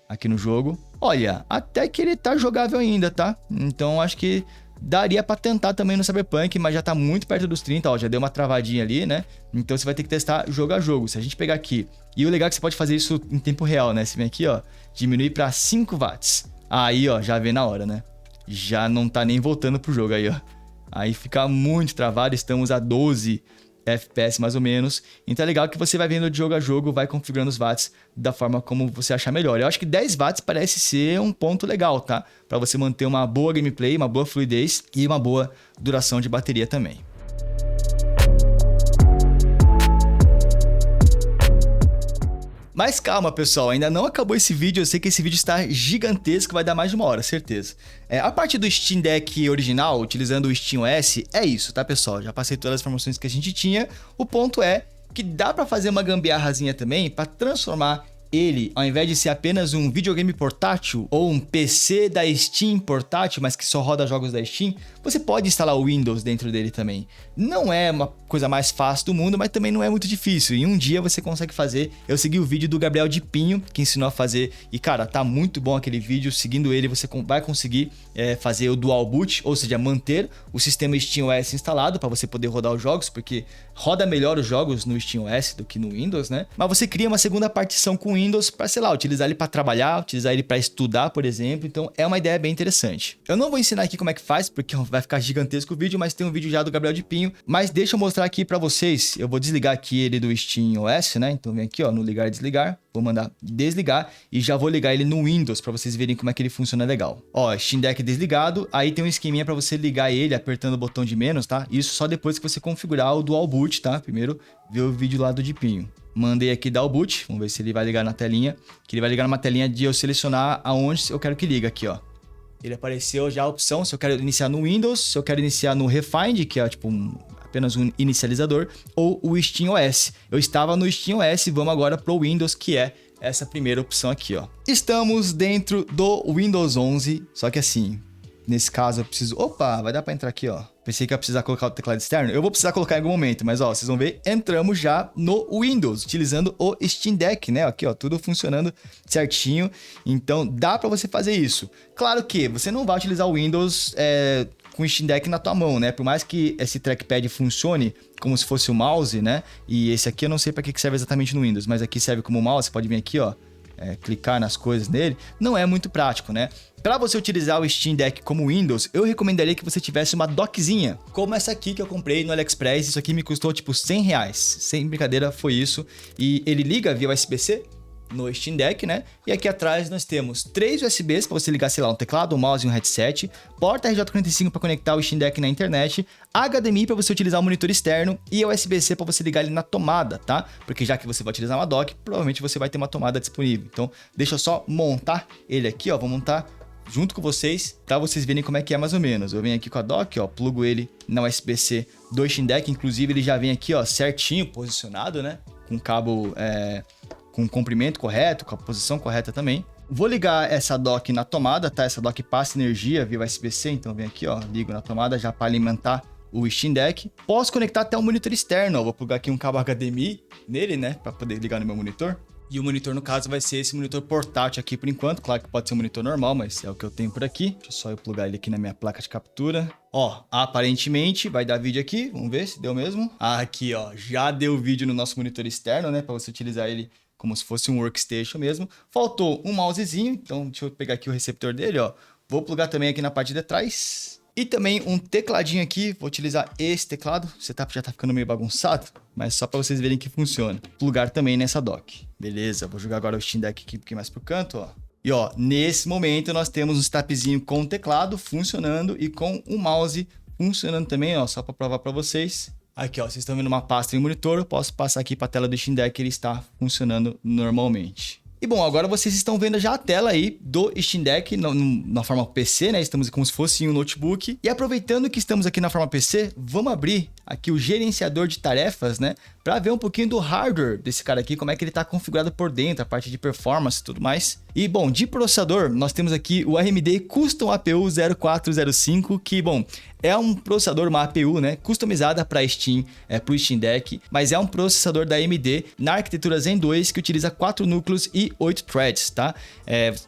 aqui no jogo. Olha, até que ele tá jogável ainda, tá? Então acho que daria pra tentar também no Cyberpunk, mas já tá muito perto dos 30, ó, já deu uma travadinha ali, né? Então você vai ter que testar jogo a jogo. Se a gente pegar aqui, e o legal é que você pode fazer isso em tempo real, né? Você vem aqui, ó, diminuir pra 5 watts. Aí, ó, já vê na hora, né? Já não tá nem voltando pro jogo aí, ó. Aí fica muito travado, estamos a 12 FPS mais ou menos. Então é legal que você vai vendo de jogo a jogo, vai configurando os watts da forma como você achar melhor. Eu acho que 10 watts parece ser um ponto legal, tá? Para você manter uma boa gameplay, uma boa fluidez e uma boa duração de bateria também. Mas calma, pessoal, ainda não acabou esse vídeo, eu sei que esse vídeo está gigantesco, vai dar mais de 1 hora, certeza. A parte do Steam Deck original, utilizando o SteamOS, é isso, tá, pessoal? Já passei todas as informações que a gente tinha. O ponto é que dá para fazer uma gambiarrazinha também para transformar ele, ao invés de ser apenas um videogame portátil ou um PC da Steam portátil, mas que só roda jogos da Steam, você pode instalar o Windows dentro dele também. Não é uma coisa mais fácil do mundo, mas também não é muito difícil. Em um dia você consegue fazer. Eu segui o vídeo do Gabriel de Pinho, que ensinou a fazer, e cara, tá muito bom aquele vídeo. Seguindo ele, você vai conseguir fazer o Dual Boot, ou seja, manter o sistema SteamOS instalado para você poder rodar os jogos, porque roda melhor os jogos no SteamOS do que no Windows, né? Mas você cria uma segunda partição com o Windows para, sei lá, utilizar ele para trabalhar, utilizar ele para estudar, por exemplo. Então é uma ideia bem interessante. Eu não vou ensinar aqui como é que faz, porque vai ficar gigantesco o vídeo, mas tem um vídeo já do Gabriel de Pinho. Mas deixa eu mostrar aqui para vocês. Eu vou desligar aqui ele do SteamOS, né? Então vem aqui, ó, no ligar e desligar. Vou mandar desligar e já vou ligar ele no Windows para vocês verem como é que ele funciona legal. Ó, Steam Deck desligado, aí tem um esqueminha para você ligar ele apertando o botão de menos, tá? Isso só depois que você configurar o Dual Boot, tá? Primeiro, ver o vídeo lá do Dipinho. Mandei aqui Dual Boot, vamos ver se ele vai ligar na telinha. Que ele vai ligar numa telinha de eu selecionar aonde eu quero que liga aqui, ó. Ele apareceu já a opção se eu quero iniciar no Windows, se eu quero iniciar no Refind, que é tipo apenas um inicializador, ou o SteamOS. Eu estava no SteamOS, vamos agora pro Windows, que é essa primeira opção aqui, ó. Estamos dentro do Windows 11, só que assim, nesse caso eu preciso... Opa, vai dar pra entrar aqui, ó. Pensei que ia precisar colocar o teclado externo. Eu vou precisar colocar em algum momento, mas ó, vocês vão ver, entramos já no Windows, utilizando o Steam Deck, né? Aqui, ó, tudo funcionando certinho. Então, dá pra você fazer isso. Claro que você não vai utilizar o Windows com o Steam Deck na tua mão, né? Por mais que esse trackpad funcione como se fosse o mouse, né? E esse aqui eu não sei pra que serve exatamente no Windows, mas aqui serve como mouse, você pode vir aqui, ó. Clicar nas coisas nele, não é muito prático, né? Para você utilizar o Steam Deck como Windows, eu recomendaria que você tivesse uma dockzinha, como essa aqui que eu comprei no AliExpress. Isso aqui me custou tipo R$100, sem brincadeira foi isso. E ele liga via USB-C, no Steam Deck, né? E aqui atrás nós temos 3 USBs para você ligar, sei lá, um teclado, um mouse e um headset, porta RJ45 para conectar o Steam Deck na internet, HDMI para você utilizar o monitor externo e USB-C para você ligar ele na tomada, tá? Porque já que você vai utilizar uma dock, provavelmente você vai ter uma tomada disponível. Então, deixa eu só montar ele aqui, ó, vou montar junto com vocês, tá? Vocês verem como é que é mais ou menos. Eu venho aqui com a dock, ó, plugo ele na USB-C do Steam Deck, inclusive ele já vem aqui, ó, certinho posicionado, né? Com cabo com comprimento correto, com a posição correta também. Vou ligar essa dock na tomada, tá? Essa dock passa energia via USB-C, então vem aqui, ó, ligo na tomada já para alimentar o Steam Deck. Posso conectar até um monitor externo, ó, vou plugar aqui um cabo HDMI nele, né, para poder ligar no meu monitor. E o monitor, no caso, vai ser esse monitor portátil aqui por enquanto. Claro que pode ser um monitor normal, mas é o que eu tenho por aqui. Deixa eu só eu plugar ele aqui na minha placa de captura. Ó, aparentemente vai dar vídeo aqui. Vamos ver se deu mesmo. Aqui, ó, já deu vídeo no nosso monitor externo, né? Para você utilizar ele como se fosse um workstation mesmo. Faltou um mousezinho, então deixa eu pegar aqui o receptor dele, ó. Vou plugar também aqui na parte de trás. E também um tecladinho aqui, vou utilizar esse teclado, o setup já tá ficando meio bagunçado, mas só para vocês verem que funciona. Plugar também nessa dock. Beleza, vou jogar agora o Steam Deck aqui um pouquinho mais pro canto, ó. E ó, nesse momento nós temos um setupzinho com o teclado funcionando e com o mouse funcionando também, ó, só para provar para vocês. Aqui, ó, vocês estão vendo uma pasta em monitor, eu posso passar aqui para a tela do Steam Deck, ele está funcionando normalmente. E bom, agora vocês estão vendo já a tela aí do Steam Deck na forma PC, né? Estamos como se fosse um notebook. E aproveitando que estamos aqui na forma PC, vamos abrir aqui o gerenciador de tarefas, né? Para ver um pouquinho do hardware desse cara aqui, como é que ele está configurado por dentro, a parte de performance e tudo mais. E bom, de processador, nós temos aqui o AMD Custom APU 0405, que bom, é um processador, uma APU, né, customizada para Steam, para o Steam Deck, mas é um processador da AMD na arquitetura Zen 2 que utiliza 4 núcleos e 8 threads, tá?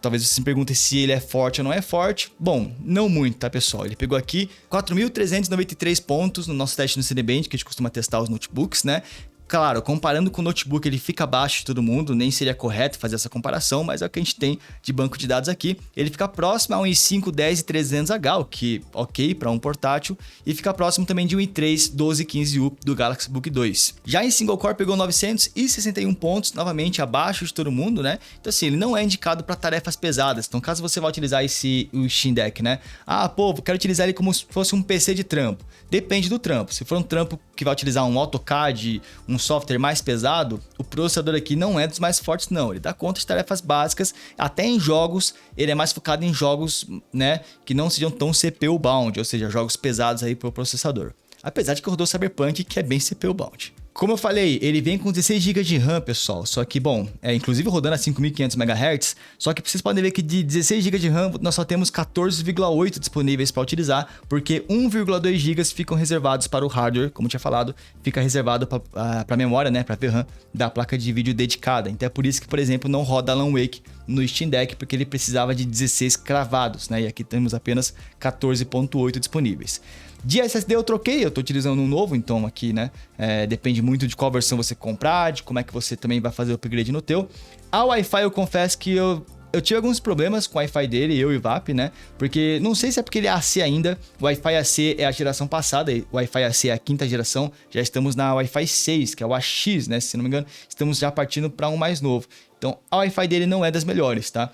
Talvez você se pergunte se ele é forte ou não é forte. Bom, não muito, tá, pessoal? Ele pegou aqui 4.393 pontos no nosso teste no Cinebench, que a gente costuma testar os notebooks, né? Claro, comparando com o notebook, ele fica abaixo de todo mundo, nem seria correto fazer essa comparação, mas é o que a gente tem de banco de dados aqui. Ele fica próximo a um i5 10300H, o que ok para um portátil, e fica próximo também de um i3 1215U do Galaxy Book 2. Já em single core pegou 961 pontos, novamente abaixo de todo mundo, né? Então assim, ele não é indicado para tarefas pesadas. Então caso você vá utilizar o Steam Deck, né? Ah, pô, quero utilizar ele como se fosse um PC de trampo. Depende do trampo. Se for um trampo que vai utilizar um AutoCAD, um software mais pesado, o processador aqui não é dos mais fortes não, ele dá conta de tarefas básicas, até em jogos, ele é mais focado em jogos, né, que não sejam tão CPU bound, ou seja, jogos pesados aí pro processador. Apesar de que rodou Cyberpunk, que é bem CPU bound. Como eu falei, ele vem com 16 GB de RAM, pessoal, só que, bom, inclusive rodando a 5.500 MHz, só que vocês podem ver que de 16 GB de RAM, nós só temos 14,8 disponíveis para utilizar, porque 1,2 GB ficam reservados para o hardware, como eu tinha falado, fica reservado para a memória, né, para a VRAM da placa de vídeo dedicada. Então é por isso que, por exemplo, não roda Alan Wake no Steam Deck, porque ele precisava de 16 cravados, né, e aqui temos apenas 14,8 disponíveis. De SSD eu troquei, eu tô utilizando um novo, então aqui, né, depende muito de qual versão você comprar, de como é que você também vai fazer o upgrade no teu. A Wi-Fi eu confesso que eu tive alguns problemas com o Wi-Fi dele, eu e o VAP, né, porque não sei se é porque ele é AC ainda, o Wi-Fi AC é a geração passada, o Wi-Fi AC é a 5ª geração, já estamos na Wi-Fi 6, que é o AX, né, se não me engano, estamos já partindo para um mais novo. Então, a Wi-Fi dele não é das melhores, tá?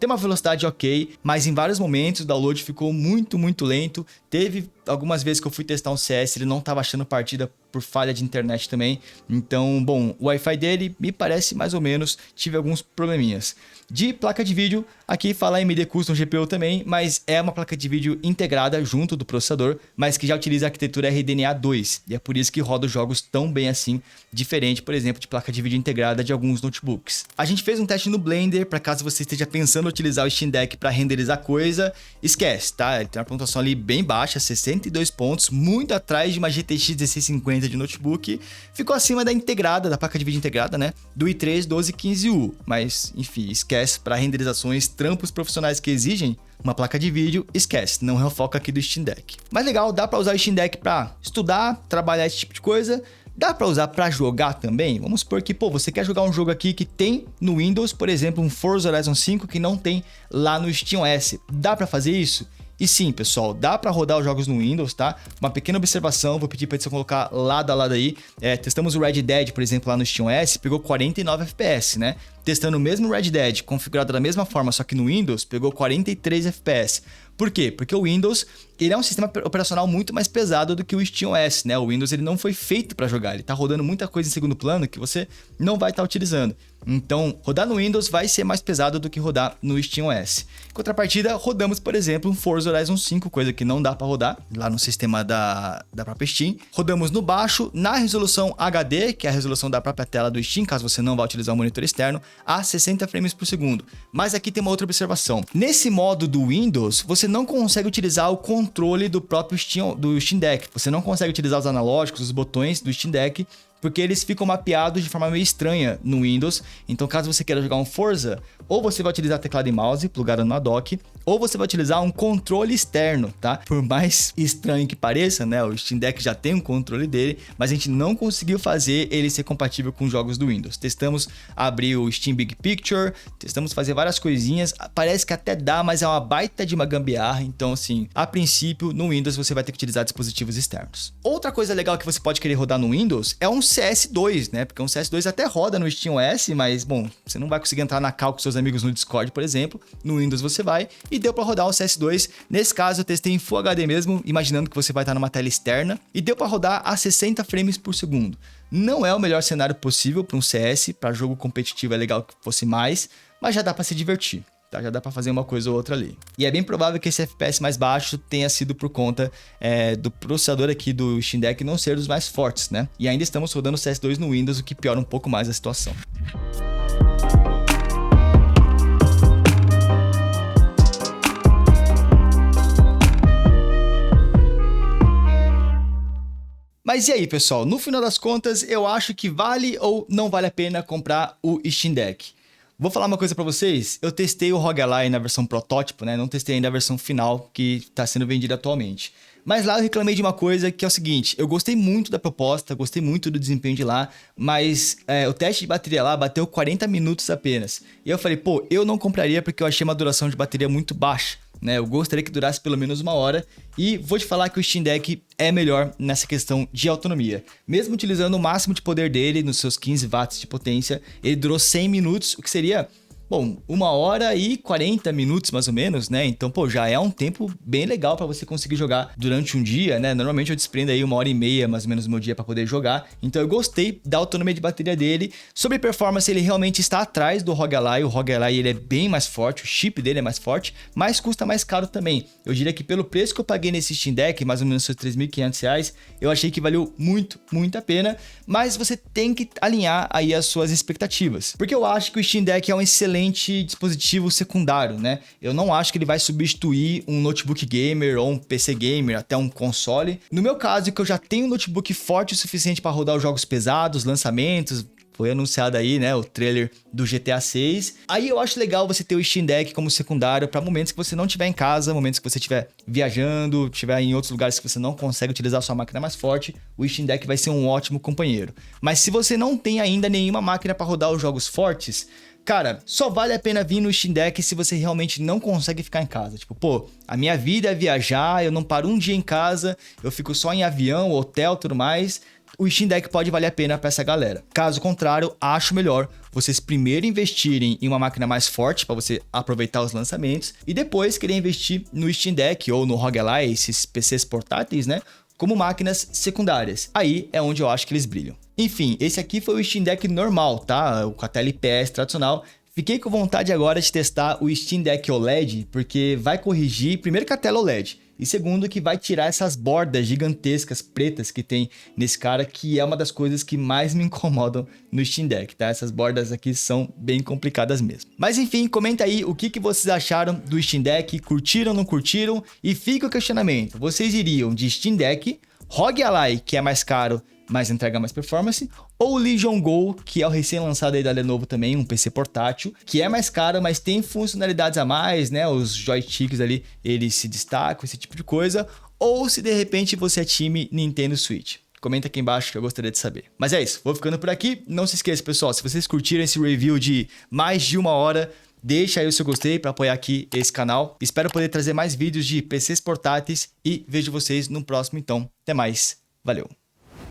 Tem uma velocidade ok, mas em vários momentos o download ficou muito, muito lento. Teve algumas vezes que eu fui testar um CS, ele não estava achando partida por falha de internet também. Então, bom, o Wi-Fi dele me parece mais ou menos, tive alguns probleminhas. De placa de vídeo, aqui fala AMD Custom GPU também, mas é uma placa de vídeo integrada junto do processador, mas que já utiliza a arquitetura RDNA 2. E é por isso que roda os jogos tão bem assim, diferente, por exemplo, de placa de vídeo integrada de alguns notebooks. A gente fez um teste no Blender, para caso você esteja pensando em utilizar o Steam Deck para renderizar coisa, esquece, tá? Ele tem uma pontuação ali bem baixa, 62 pontos, muito atrás de uma GTX 1650 de notebook, ficou acima da integrada, da placa de vídeo integrada, né? Do i3 1215U, mas enfim, esquece, para renderizações, trampos profissionais que exigem uma placa de vídeo, esquece, não é o foco aqui do Steam Deck. Mas legal, dá para usar o Steam Deck para estudar, trabalhar esse tipo de coisa. Dá para usar para jogar também? Vamos supor que, pô, você quer jogar um jogo aqui que tem no Windows, por exemplo, um Forza Horizon 5 que não tem lá no SteamOS. Dá para fazer isso? E sim, pessoal, dá para rodar os jogos no Windows, tá? Uma pequena observação, vou pedir para você colocar lado a lado aí. Testamos o Red Dead, por exemplo, lá no SteamOS, pegou 49 FPS, né? Testando o mesmo Red Dead, configurado da mesma forma, só que no Windows, pegou 43 FPS. Por quê? Porque o Windows, ele é um sistema operacional muito mais pesado do que o SteamOS, né? O Windows, ele não foi feito para jogar, ele tá rodando muita coisa em segundo plano que você não vai estar utilizando. Então, rodar no Windows vai ser mais pesado do que rodar no SteamOS. Em contrapartida, rodamos, por exemplo, um Forza Horizon 5, coisa que não dá para rodar lá no sistema da própria Steam. Rodamos no baixo, na resolução HD, que é a resolução da própria tela do Steam, caso você não vá utilizar um monitor externo, a 60 frames por segundo. Mas aqui tem uma outra observação. Nesse modo do Windows, você não consegue utilizar o controle do próprio Steam Deck. Você não consegue utilizar os analógicos, os botões do Steam Deck, porque eles ficam mapeados de forma meio estranha no Windows. Então, caso você queira jogar um Forza, ou você vai utilizar teclado e mouse plugado no dock, ou você vai utilizar um controle externo, tá? Por mais estranho que pareça, né? O Steam Deck já tem um controle dele, mas a gente não conseguiu fazer ele ser compatível com jogos do Windows. Testamos abrir o Steam Big Picture, testamos fazer várias coisinhas, parece que até dá, mas é uma baita de uma gambiarra. Então, assim, a princípio, no Windows você vai ter que utilizar dispositivos externos. Outra coisa legal que você pode querer rodar no Windows é um CS2, né? Porque um CS2 até roda no SteamOS, mas, bom, você não vai conseguir entrar na call com seus amigos no Discord, por exemplo. No Windows você vai, e deu para rodar o CS2. Nesse caso, eu testei em Full HD mesmo, imaginando que você vai estar numa tela externa, e deu para rodar a 60 frames por segundo. Não é o melhor cenário possível para um CS, para jogo competitivo é legal que fosse mais, mas já dá para se divertir. Tá, já dá para fazer uma coisa ou outra ali. E é bem provável que esse FPS mais baixo tenha sido por conta do processador aqui do Steam Deck não ser dos mais fortes, né? E ainda estamos rodando o CS2 no Windows, o que piora um pouco mais a situação. Mas e aí, pessoal? No final das contas, eu acho que vale ou não vale a pena comprar o Steam Deck? Vou falar uma coisa pra vocês, eu testei o ROG Ally na versão protótipo, né? Não testei ainda a versão final que está sendo vendida atualmente. Mas lá eu reclamei de uma coisa que é o seguinte, eu gostei muito da proposta, gostei muito do desempenho de lá, mas o teste de bateria lá bateu 40 minutos apenas. E eu falei, pô, eu não compraria porque eu achei uma duração de bateria muito baixa, né? Eu gostaria que durasse pelo menos 1 hora e vou te falar que o Steam Deck é melhor nessa questão de autonomia. Mesmo utilizando o máximo de poder dele, nos seus 15 watts de potência, ele durou 100 minutos, o que seria... Bom, 1 hora e 40 minutos mais ou menos, né? Então, pô, já é um tempo bem legal para você conseguir jogar durante um dia, né? Normalmente eu desprendo aí 1h30 mais ou menos no meu dia para poder jogar. Então eu gostei da autonomia de bateria dele. Sobre performance, ele realmente está atrás do ROG Ally. O ROG Ally ele é bem mais forte, o chip dele é mais forte, mas custa mais caro também. Eu diria que pelo preço que eu paguei nesse Steam Deck, mais ou menos R$ 3.500, eu achei que valeu muito a pena. Mas você tem que alinhar aí as suas expectativas. Porque eu acho que o Steam Deck é um excelente dispositivo secundário, né? Eu não acho que ele vai substituir um notebook gamer ou um PC gamer, até um console. No meu caso, que eu já tenho um notebook forte o suficiente para rodar os jogos pesados, lançamentos, foi anunciado aí, né, o trailer do GTA 6. Aí eu acho legal você ter o Steam Deck como secundário para momentos que você não estiver em casa, momentos que você estiver viajando, estiver em outros lugares que você não consegue utilizar a sua máquina mais forte, o Steam Deck vai ser um ótimo companheiro. Mas se você não tem ainda nenhuma máquina para rodar os jogos fortes, cara, só vale a pena vir no Steam Deck se você realmente não consegue ficar em casa. Tipo, pô, a minha vida é viajar, eu não paro um dia em casa, eu fico só em avião, hotel, tudo mais. O Steam Deck pode valer a pena para essa galera. Caso contrário, acho melhor vocês primeiro investirem em uma máquina mais forte para você aproveitar os lançamentos e depois querer investir no Steam Deck ou no ROG Ally, esses PCs portáteis, né? Como máquinas secundárias. Aí é onde eu acho que eles brilham. Enfim, esse aqui foi o Steam Deck normal, tá? Com a tela IPS tradicional. Fiquei com vontade agora de testar o Steam Deck OLED, porque vai corrigir, primeiro que a tela OLED, e segundo que vai tirar essas bordas gigantescas pretas que tem nesse cara, que é uma das coisas que mais me incomodam no Steam Deck, tá? Essas bordas aqui são bem complicadas mesmo. Mas enfim, comenta aí o que vocês acharam do Steam Deck, curtiram, não curtiram? E fica o questionamento, vocês iriam de Steam Deck, ROG Ally, que é mais caro, mas entrega mais performance, ou o Legion Go, que é o recém-lançado aí da Lenovo também, um PC portátil, que é mais caro, mas tem funcionalidades a mais, né? Os joysticks ali, eles se destacam, esse tipo de coisa. Ou se de repente você é time Nintendo Switch. Comenta aqui embaixo que eu gostaria de saber. Mas é isso, vou ficando por aqui. Não se esqueça, pessoal, se vocês curtiram esse review de mais de 1 hora, deixa aí o seu gostei para apoiar aqui esse canal. Espero poder trazer mais vídeos de PCs portáteis e vejo vocês no próximo então. Até mais, valeu!